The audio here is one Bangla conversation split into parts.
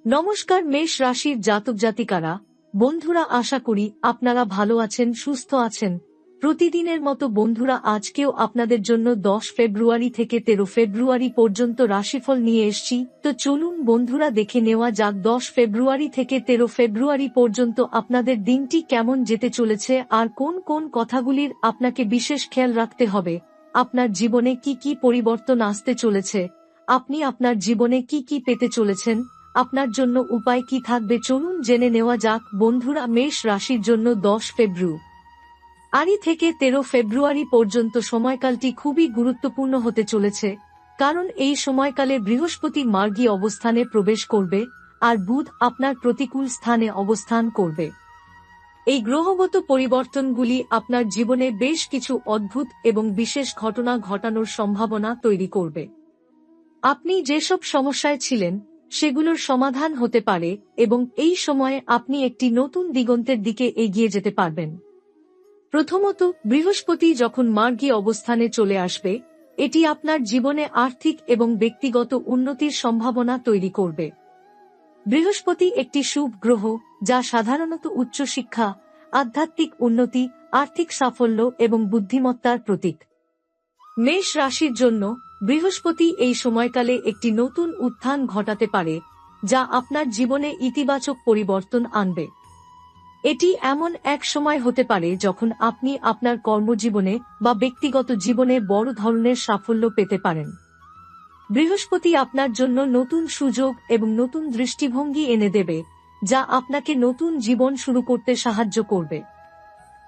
নমস্কার মেষ রাশির জাতক জাতিকারা, বন্ধুরা, আশা করি আপনারা ভালো আছেন, সুস্থ আছেন। প্রতিদিনের মতো বন্ধুরা, আজকেও আপনাদের জন্য 10 ফেব্রুয়ারি থেকে 13 ফেব্রুয়ারি পর্যন্ত রাশিফল নিয়ে এসেছি। তো চলুন বন্ধুরা, দেখে নেওয়া যাক 10 ফেব্রুয়ারি থেকে 13 ফেব্রুয়ারি পর্যন্ত আপনাদের দিনটি কেমন যেতে চলেছে আর কোন কোন কথাগুলির আপনাকে বিশেষ খেয়াল রাখতে হবে। আপনার জীবনে কি কি পরিবর্তন আসতে চলেছে, আপনি আপনার জীবনে কি কি পেতে চলেছেন, আপনার জন্য উপায় কি থাকবে, চলুন জেনে নেওয়া যাক। বন্ধুরা, মেষ রাশির জন্য 10 ফেব্রুয়ারি থেকে 13 ফেব্রুয়ারি পর্যন্ত সময়কালটি খুবই গুরুত্বপূর্ণ হতে চলেছে, কারণ এই সময়কালে বৃহস্পতি মার্গী অবস্থানে প্রবেশ করবে আর বুধ আপনার প্রতিকূল স্থানে অবস্থান করবে। এই গ্রহগত পরিবর্তনগুলি আপনার জীবনে বেশ কিছু অদ্ভুত এবং বিশেষ ঘটনা ঘটানোর সম্ভাবনা তৈরি করবে। আপনি যেসব সমস্যায় ছিলেন সেগুলোর সমাধান হতে পারে এবং এই সময়ে আপনি একটি নতুন দিগন্তের দিকে এগিয়ে যেতে পারবেন। প্রথমত, বৃহস্পতি যখন মার্গী অবস্থানে চলে আসবে, এটি আপনার জীবনে আর্থিক এবং ব্যক্তিগত উন্নতির সম্ভাবনা তৈরি করবে। বৃহস্পতি একটি শুভ গ্রহ, যা সাধারণত উচ্চশিক্ষা, আধ্যাত্মিক উন্নতি, আর্থিক সাফল্য এবং বুদ্ধিমত্তার প্রতীক। মেষ রাশির জন্য বৃহস্পতি এই সময়কালে একটি নতুন উত্থান ঘটাতে পারে, যা আপনার জীবনে ইতিবাচক পরিবর্তন আনবে। এটি এমন এক সময় হতে পারে যখন আপনি আপনার কর্মজীবনে বা ব্যক্তিগত জীবনে বড় ধরনের সাফল্য পেতে পারেন। বৃহস্পতি আপনার জন্য নতুন সুযোগ এবং নতুন দৃষ্টিভঙ্গি এনে দেবে, যা আপনাকে নতুন জীবন শুরু করতে সাহায্য করবে।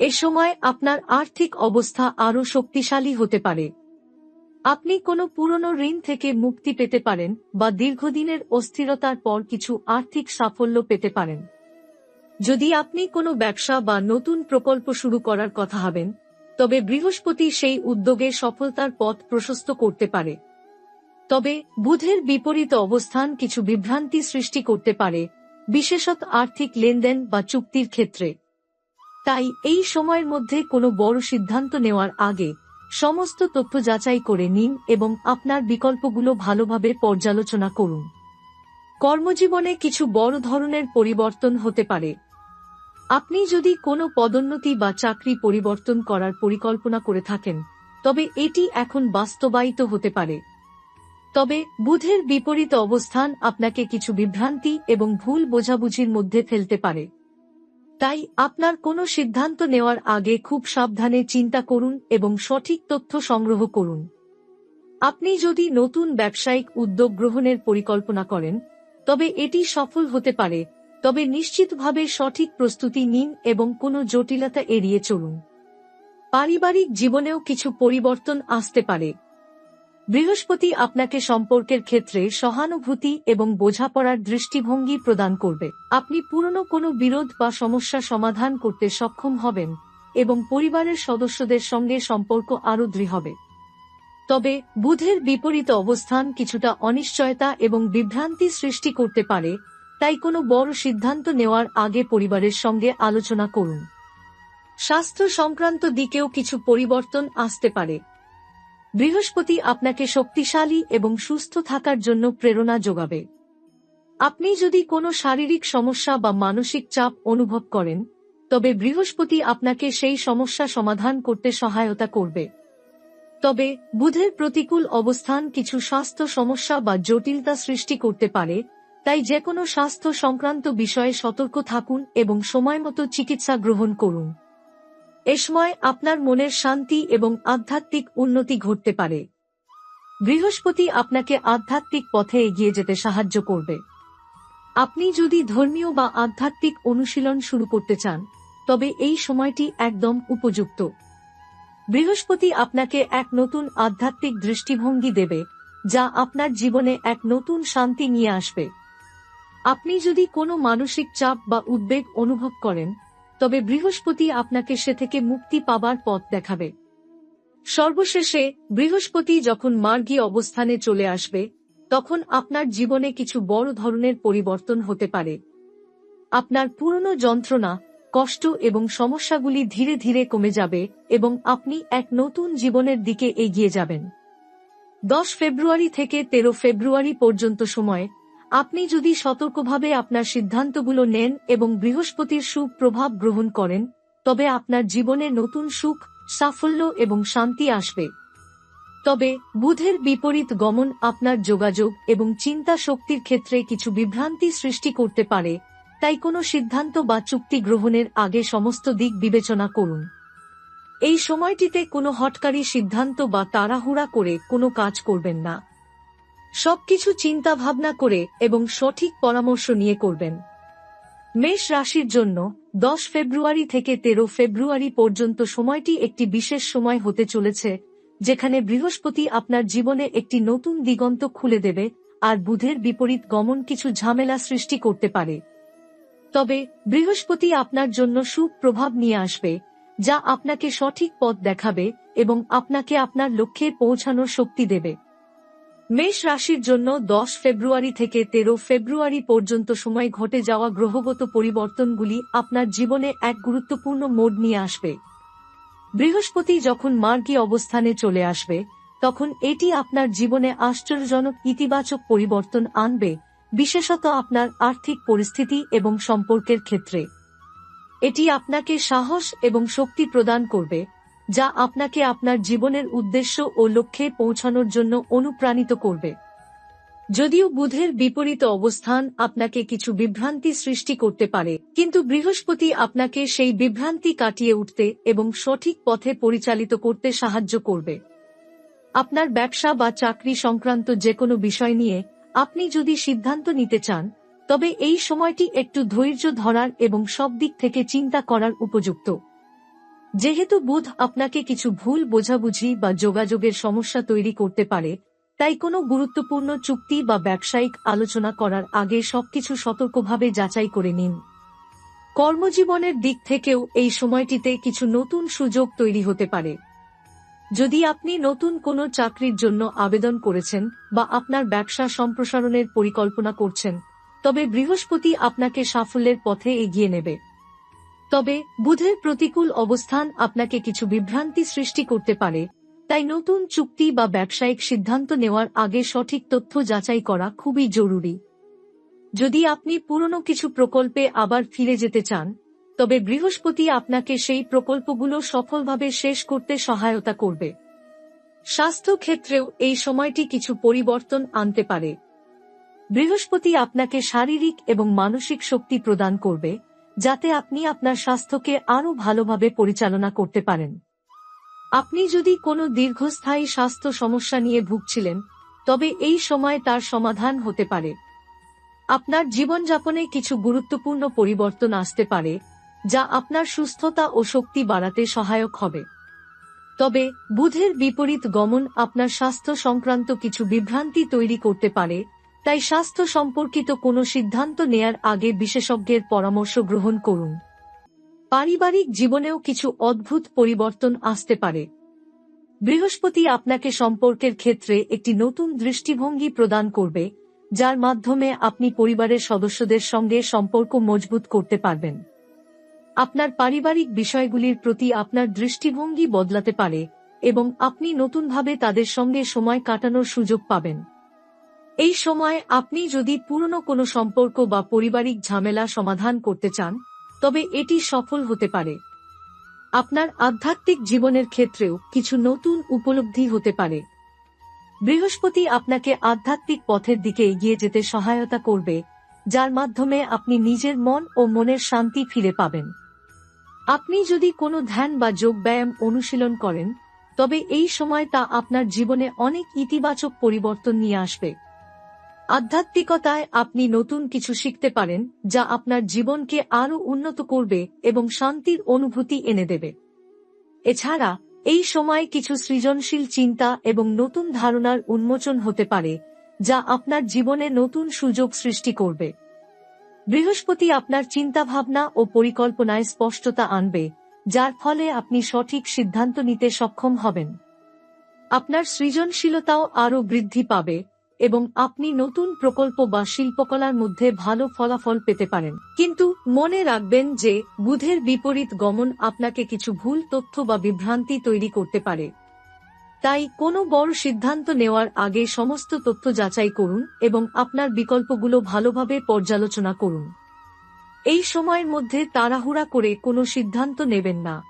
এ সময় আপনার আর্থিক অবস্থা আরও শক্তিশালী হতে পারে। আপনি কোনো পুরনো ঋণ থেকে মুক্তি পেতে পারেন বা দীর্ঘদিনের অস্থিরতার পর কিছু আর্থিক সাফল্য পেতে পারেন। যদি আপনি কোনো ব্যবসা বা নতুন প্রকল্প শুরু করার কথা ভাবেন, তবে বৃহস্পতি সেই উদ্যোগে সফলতার পথ প্রশস্ত করতে পারে। তবে বুধের বিপরীত অবস্থান কিছু বিভ্রান্তি সৃষ্টি করতে পারে, বিশেষত আর্থিক লেনদেন বা চুক্তির ক্ষেত্রে। তাই এই সময়ের মধ্যে কোনো বড় সিদ্ধান্ত নেওয়ার আগে সমস্ত তথ্য যাচাই করে নিন এবং আপনার বিকল্পগুলো ভালোভাবে পর্যালোচনা করুন। কর্মজীবনে কিছু বড় ধরনের পরিবর্তন হতে পারে। আপনি যদি কোনো পদোন্নতি বা চাকরি পরিবর্তন করার পরিকল্পনা করে থাকেন, তবে এটি এখন বাস্তবায়িত হতে পারে। তবে বুধের বিপরীত অবস্থান আপনাকে কিছু বিভ্রান্তি এবং ভুল বোঝাবুঝির মধ্যে ফেলতে পারে। তাই আপনার কোনো সিদ্ধান্ত নেওয়ার আগে খুব সাবধানে চিন্তা করুন এবং সঠিক তথ্য সংগ্রহ করুন। আপনি যদি নতুন ব্যবসায়িক উদ্যোগ গ্রহণের পরিকল্পনা করেন, তবে এটি সফল হতে পারে, তবে নিশ্চিতভাবে সঠিক প্রস্তুতি নিন এবং কোনো জটিলতা এড়িয়ে চলুন। পারিবারিক জীবনেও কিছু পরিবর্তন আসতে পারে। বৃহস্পতি আপনাকে সম্পর্কের ক্ষেত্রে সহানুভূতি এবং বোঝাপড়ার দৃষ্টিভঙ্গি প্রদান করবে। আপনি পুরনো কোনো বিরোধ বা সমস্যা সমাধান করতে সক্ষম হবেন এবং পরিবারের সদস্যদের সঙ্গে সম্পর্ক আরও দৃঢ় হবে। তবে বুধের বিপরীত অবস্থান কিছুটা অনিশ্চয়তা এবং বিভ্রান্তি সৃষ্টি করতে পারে, তাই কোনো বড় সিদ্ধান্ত নেওয়ার আগে পরিবারের সঙ্গে আলোচনা করুন। স্বাস্থ্য সংক্রান্ত দিকেও কিছু পরিবর্তন আসতে পারে। বৃহস্পতি আপনাকে শক্তিশালী এবং সুস্থ থাকার জন্য প্রেরণা যোগাবে। আপনি যদি কোনো শারীরিক সমস্যা বা মানসিক চাপ অনুভব করেন, তবে বৃহস্পতি আপনাকে সেই সমস্যা সমাধান করতে সহায়তা করবে। তবে বুধের প্রতিকূল অবস্থান কিছু স্বাস্থ্য সমস্যা বা জটিলতা সৃষ্টি করতে পারে, তাই যেকোনো স্বাস্থ্য সংক্রান্ত বিষয়ে সতর্ক থাকুন এবং সময়মতো চিকিৎসা গ্রহণ করুন। এ সময় আপনার মনের শান্তি এবং আধ্যাত্মিক উন্নতি ঘটতে পারে। বৃহস্পতি আপনাকে আধ্যাত্মিক পথে এগিয়ে যেতে সাহায্য করবে। আপনি যদি ধর্মীয় বা আধ্যাত্মিক অনুশীলন শুরু করতে চান, তবে এই সময়টি একদম উপযুক্ত। বৃহস্পতি আপনাকে এক নতুন আধ্যাত্মিক দৃষ্টিভঙ্গি দেবে, যা আপনার জীবনে এক নতুন শান্তি নিয়ে আসবে। আপনি যদি কোনো মানসিক চাপ বা উদ্বেগ অনুভব করেন, তবে বৃহস্পতি আপনাকে সে থেকে মুক্তি পাবার পথ দেখাবে। সর্বশেষে, বৃহস্পতি যখন মার্গী অবস্থানে চলে আসবে, তখন আপনার জীবনে কিছু বড় ধরনের পরিবর্তন হতে পারে। আপনার পুরনো যন্ত্রণা, কষ্ট এবং সমস্যাগুলি ধীরে ধীরে কমে যাবে এবং আপনি এক নতুন জীবনের দিকে এগিয়ে যাবেন। 10 ফেব্রুয়ারি থেকে 13 ফেব্রুয়ারি পর্যন্ত সময়ে আপনি যদি সতর্কভাবে আপনার সিদ্ধান্তগুলো নেন এবং বৃহস্পতির সুপ্রভাব গ্রহণ করেন, তবে আপনার জীবনে নতুন সুখ, সাফল্য এবং শান্তি আসবে। তবে বুধের বিপরীত গমন আপনার যোগাযোগ এবং চিন্তা শক্তির ক্ষেত্রে কিছু বিভ্রান্তি সৃষ্টি করতে পারে, তাই কোনো সিদ্ধান্ত বা চুক্তি গ্রহণের আগে সমস্ত দিক বিবেচনা করুন। এই সময়টিতে কোনো হঠকারী সিদ্ধান্ত বা তাড়াহুড়া করে কোনো কাজ করবেন না। সবকিছু চিন্তা ভাবনা করে এবং সঠিক পরামর্শ নিয়ে করবেন। মেষ রাশির জন্য 10 ফেব্রুয়ারি থেকে 13 ফেব্রুয়ারি পর্যন্ত সময়টি একটি বিশেষ সময় হতে চলেছে, যেখানে বৃহস্পতি আপনার জীবনে একটি নতুন দিগন্ত খুলে দেবে, আর বুধের বিপরীত গমন কিছু ঝামেলা সৃষ্টি করতে পারে। তবে বৃহস্পতি আপনার জন্য সুপ্রভাব নিয়ে আসবে, যা আপনাকে সঠিক পথ দেখাবে এবং আপনাকে আপনার লক্ষ্যে পৌঁছানোর শক্তি দেবে। মেষ রাশির জন্য 10 ফেব্রুয়ারি থেকে 13 ফেব্রুয়ারি পর্যন্ত সময় ঘটে যাওয়া গ্রহগত পরিবর্তনগুলি আপনার জীবনে এক গুরুত্বপূর্ণ মোড় নিয়ে আসবে। বৃহস্পতি যখন মার্গী অবস্থানে চলে আসবে, তখন এটি আপনার জীবনে আশ্চর্যজনক ইতিবাচক পরিবর্তন আনবে, বিশেষত আপনার আর্থিক পরিস্থিতি এবং সম্পর্কের ক্ষেত্রে। এটি আপনাকে সাহস এবং শক্তি প্রদান করবে, যা আপনাকে আপনার জীবনের উদ্দেশ্য ও লক্ষ্যে পৌঁছানোর জন্য অনুপ্রাণিত করবে। যদিও বুধের বিপরীত অবস্থান আপনাকে কিছু বিভ্রান্তি সৃষ্টি করতে পারে, কিন্তু বৃহস্পতি আপনাকে সেই বিভ্রান্তি কাটিয়ে উঠতে এবং সঠিক পথে পরিচালিত করতে সাহায্য করবে। আপনার ব্যবসা বা চাকরি সংক্রান্ত যে কোনো বিষয় নিয়ে আপনি যদি সিদ্ধান্ত নিতে চান, তবে এই সময়টি একটু ধৈর্য ধরার এবং সব দিক থেকে চিন্তা করার উপযুক্ত। যেহেতু বুধ আপনাকে কিছু ভুল বোঝাবুঝি বা যোগাযোগের সমস্যা তৈরি করতে পারে, তাই কোনো গুরুত্বপূর্ণ চুক্তি বা ব্যবসায়িক আলোচনা করার আগে সবকিছু সতর্কভাবে যাচাই করে নিন। কর্মজীবনের দিক থেকেও এই সময়টিতে কিছু নতুন সুযোগ তৈরি হতে পারে। যদি আপনি নতুন কোনো চাকরির জন্য আবেদন করেছেন বা আপনার ব্যবসা সম্প্রসারণের পরিকল্পনা করছেন, তবে বৃহস্পতি আপনাকে সাফল্যের পথে এগিয়ে নেবে। তবে বুধের প্রতিকূল অবস্থান আপনাকে কিছু বিভ্রান্তি সৃষ্টি করতে পারে, তাই নতুন চুক্তি বা ব্যবসায়িক সিদ্ধান্ত নেওয়ার আগে সঠিক তথ্য যাচাই করা খুবই জরুরি। যদি আপনি পুরনো কিছু প্রকল্পে আবার ফিরে যেতে চান, তবে বৃহস্পতি আপনাকে সেই প্রকল্পগুলো সফলভাবে শেষ করতে সহায়তা করবে। স্বাস্থ্য ক্ষেত্রেও এই সময়টি কিছু পরিবর্তন আনতে পারে। বৃহস্পতি আপনাকে শারীরিক এবং মানসিক শক্তি প্রদান করবে, যাতে আপনি আপনার স্বাস্থ্যকে আরও ভালোভাবে পরিচালনা করতে পারেন। আপনি যদি কোনো দীর্ঘস্থায়ী স্বাস্থ্য সমস্যা নিয়ে ভুগছিলেন, তবে এই সময় তার সমাধান হতে পারে। আপনার জীবনযাপনে কিছু গুরুত্বপূর্ণ পরিবর্তন আসতে পারে, যা আপনার সুস্থতা ও শক্তি বাড়াতে সহায়ক হবে। তবে বুধের বিপরীত গমন আপনার স্বাস্থ্য সংক্রান্ত কিছু বিভ্রান্তি তৈরি করতে পারে, তাই স্বাস্থ্য সম্পর্কিত কোনো সিদ্ধান্ত নেয়ার আগে বিশেষজ্ঞের পরামর্শ গ্রহণ করুন। পারিবারিক জীবনেও কিছু অদ্ভুত পরিবর্তন আসতে পারে। বৃহস্পতি আপনাকে সম্পর্কের ক্ষেত্রে একটি নতুন দৃষ্টিভঙ্গি প্রদান করবে, যার মাধ্যমে আপনি পরিবারের সদস্যদের সঙ্গে সম্পর্ক মজবুত করতে পারবেন। আপনার পারিবারিক বিষয়গুলির প্রতি আপনার দৃষ্টিভঙ্গি বদলাতে পারে এবং আপনি নতুনভাবে তাদের সঙ্গে সময় কাটানোর সুযোগ পাবেন। এই সময় আপনি যদি পুরনো কোনো সম্পর্ক বা পারিবারিক ঝামেলা সমাধান করতে চান, তবে এটি সফল হতে পারে। আপনার আধ্যাত্মিক জীবনের ক্ষেত্রেও কিছু নতুন উপলব্ধি হতে পারে। বৃহস্পতি আপনাকে আধ্যাত্মিক পথের দিকে এগিয়ে যেতে সহায়তা করবে, যার মাধ্যমে আপনি নিজের মন ও মনের শান্তি ফিরে পাবেন। আপনি যদি কোনো ধ্যান বা যোগ ব্যায়াম অনুশীলন করেন, তবে এই সময় তা আপনার জীবনে অনেক ইতিবাচক পরিবর্তন নিয়ে আসবে। আধ্যাত্মিকতায় আপনি নতুন কিছু শিখতে পারেন, যা আপনার জীবনকে আরও উন্নত করবে এবং শান্তির অনুভূতি এনে দেবে। এছাড়া এই সময় কিছু সৃজনশীল চিন্তা এবং নতুন ধারণার উন্মোচন হতে পারে, যা আপনার জীবনে নতুন সুযোগ সৃষ্টি করবে। বৃহস্পতি আপনার চিন্তাভাবনা ও পরিকল্পনায় স্পষ্টতা আনবে, যার ফলে আপনি সঠিক সিদ্ধান্ত নিতে সক্ষম হবেন। আপনার সৃজনশীলতাও আরও বৃদ্ধি পাবে এবং আপনি নতুন প্রকল্প বা শিল্পকলার মধ্যে ভালো ফলাফল পেতে পারেন। কিন্তু মনে রাখবেন যে বুধের বিপরীত গমন আপনাকে কিছু ভুল তথ্য বা বিভ্রান্তি তৈরি করতে পারে। তাই কোনো বড় সিদ্ধান্ত নেওয়ার আগে সমস্ত তথ্য যাচাই করুন এবং আপনার বিকল্পগুলো ভালোভাবে পর্যালোচনা করুন। এই সময়ের মধ্যে তাড়াহুড়া করে কোনো সিদ্ধান্ত নেবেন না।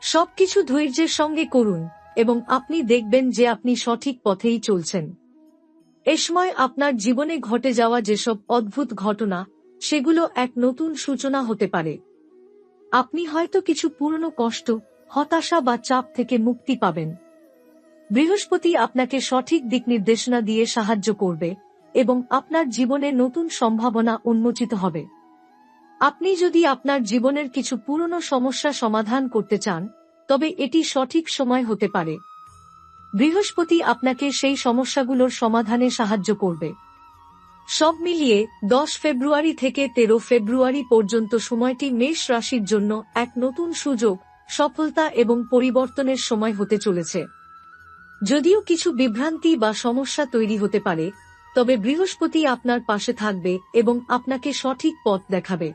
সবকিছু ধৈর্যের সঙ্গে করুন এবং আপনি দেখবেন যে আপনি সঠিক পথেই চলছেন। এ সময় আপনার জীবনে ঘটে যাওয়া যেসব অদ্ভুত ঘটনা, সেগুলো এক নতুন সূচনা হতে পারে। আপনি হয়তো কিছু পুরনো কষ্ট, হতাশা বা চাপ থেকে মুক্তি পাবেন। বৃহস্পতি আপনাকে সঠিক দিক নির্দেশনা দিয়ে সাহায্য করবে এবং আপনার জীবনে নতুন সম্ভাবনা উন্মোচিত হবে। আপনি যদি আপনার জীবনের কিছু পুরনো সমস্যা সমাধান করতে চান, তবে এটি সঠিক সময় হতে পারে। বৃহস্পতি আপনাকে সেই সমস্যাগুলোর সমাধানে সাহায্য করবে। সব মিলিয়ে 10 ফেব্রুয়ারি থেকে 13 ফেব্রুয়ারি পর্যন্ত সময়টি মেষ রাশির জন্য এক নতুন সুযোগ, সফলতা এবং পরিবর্তনের সময় হতে চলেছে। যদিও কিছু বিভ্রান্তি বা সমস্যা তৈরি হতে পারে, তবে বৃহস্পতি আপনার পাশে থাকবে এবং আপনাকে সঠিক পথ দেখাবে।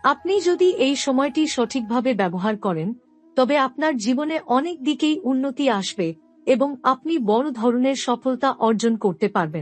আপনি যদি এই সময়টি সঠিকভাবে ব্যবহার করেন, তবে আপনার জীবনে অনেক দিকেই উন্নতি আসবে এবং আপনি বড় ধরনের সফলতা অর্জন করতে পারবেন।